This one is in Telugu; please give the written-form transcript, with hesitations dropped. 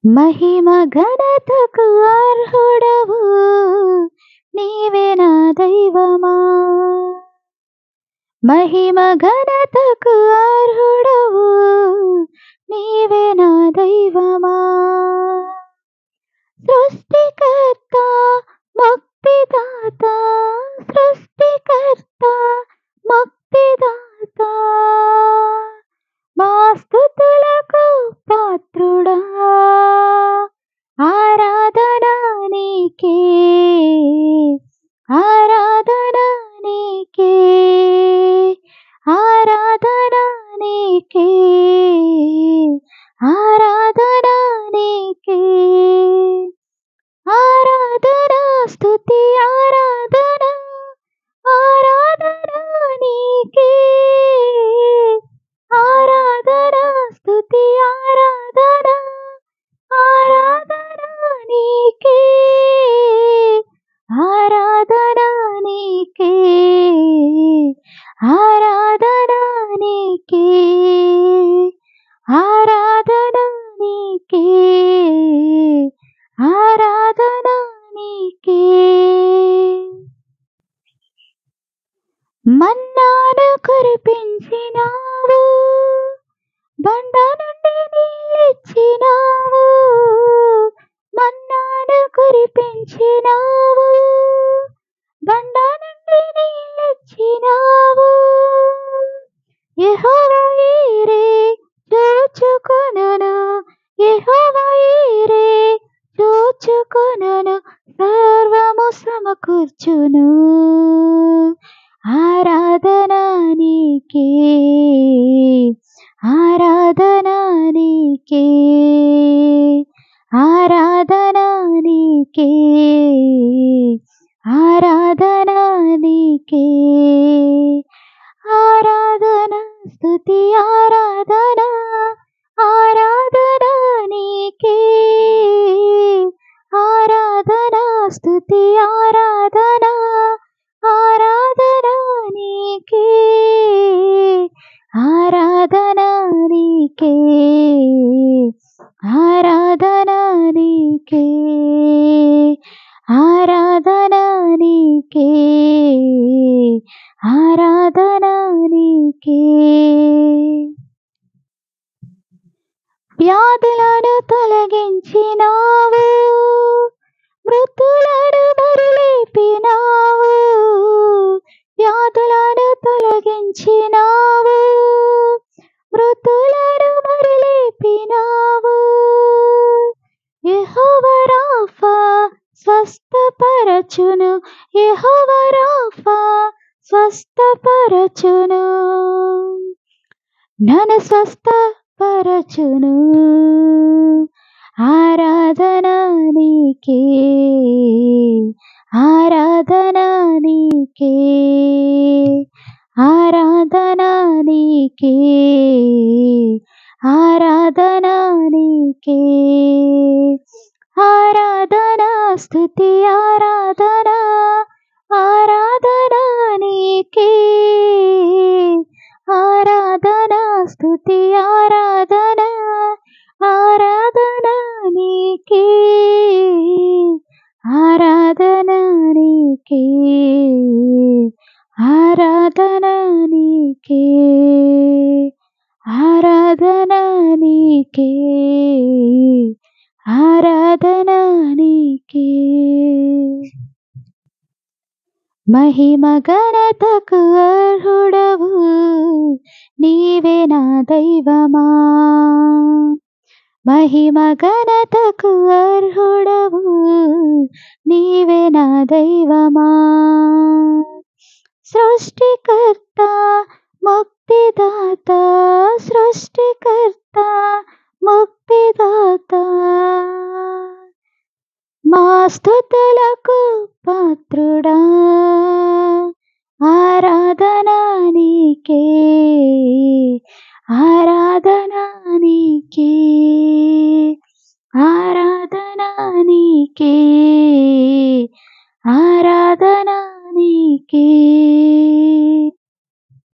మహిమ ఘనతకు అర్హుడవు నీవే నా దైవమా. మహిమ ఘనతకు అర్హుడవు నీవే నా దైవమా. సృష్టికర్త ముక్తిదాత, సృష్టికర్త ముక్తిదాత, మా స్తుతులకు పాత్రుడా, ఆరాధన నీకే, ఆరాధన నీకే, ఆరాధన నీకే, ఆరాధన నీకే, ఆరాధన స్తుతి ఆరాధన, ఆరాధన నీకే, ఆరాధన స్తుతి ఆరాధన, ఆరాధన నీకే, ఆరాధన నీకే, ఆరాధన నీకే, ఆరాధన నీకే, ఆరాధన నీకే. మన్నాను కురిపించినావు, బండ నుండి నీళ్ళిచ్చినావు. మన్నాను కురిపించినావు, బండ నుండి నీళ్ళిచ్చినావు. యెహోవా ఈరే చూచుకొనును, యెహోవా ఈరే చూచుకొనును, సర్వము సమకూర్చును. ఆరాధన నీకే, ఆరాధన నీకే, ఆరాధన నీకే, ఆరాధన నీకే, ఆరాధన స్తుతి ఆరాధన, ఆరాధన నీకే, ఆరాధన స్తుతి ఆరాధన, ఆరాధన నీకే, ఆరాధన నీకే, ఆరాధన నీకే, ఆరాధన నీకే, ఆరాధన నీకే. వ్యాధులను తొలగించినావు, మృతులను మరులేపినావు. వ్యాధులను తొలగించినావు, మృతులను మరులేపినావు. యెహోవా రాఫా స్వస్థపరచును, యెహోవా రాఫా స్వస్థపరచును, నన్ను స్వస్థపరచును. ఆరాధన నీకే, ఆరాధన నీకే, ఆరాధన నీకే, ఆరాధన నీకే, ఆరాధన స్తుతి ఆరాధన, ఆరాధన నీకే, ఆరాధన స్తుతి ఆరాధన, ఆరాధన నీకే, ఆరాధన నీకే, ఆరాధన నీకే, ఆరాధన నీకే, ఆరాధన నీకే. మహిమ ఘనతకు అర్హుడవు నీవే నా దైవమా. మహిమ ఘనతకు అర్హుడవు నీవే నా దైవమా. సృష్టికర్త ముక్తిదాత, సృష్టికర్త ముక్తిదాత, మా స్తుతులకు పాత్రుడా, ఆరాధన నీకే, ఆరాధన